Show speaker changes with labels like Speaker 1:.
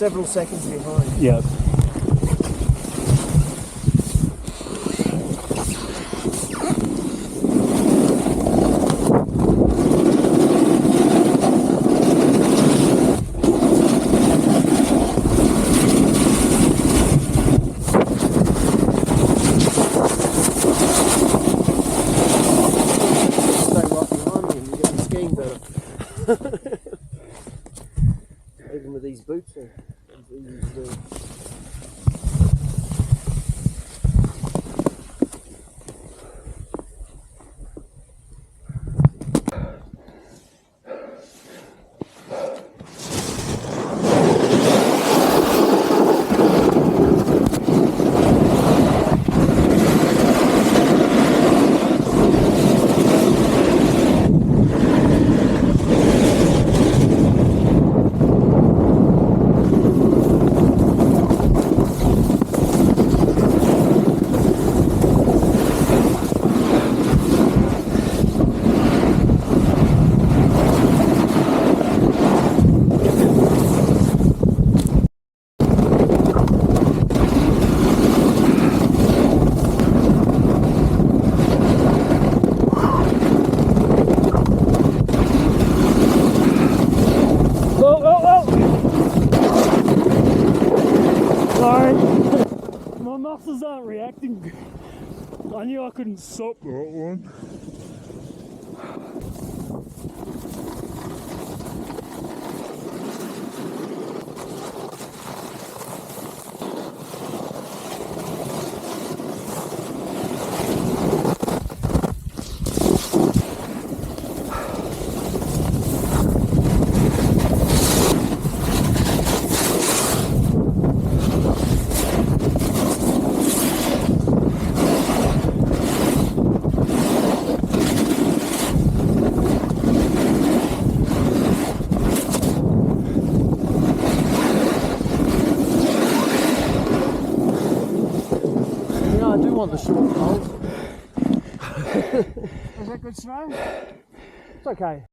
Speaker 1: several seconds behind.
Speaker 2: Yep.
Speaker 1: Even with these boots on.
Speaker 2: Sorry, my muscles aren't reacting. I knew I couldn't stop that one.
Speaker 1: I do want the short poles.
Speaker 2: Is that good snow?
Speaker 1: It's okay.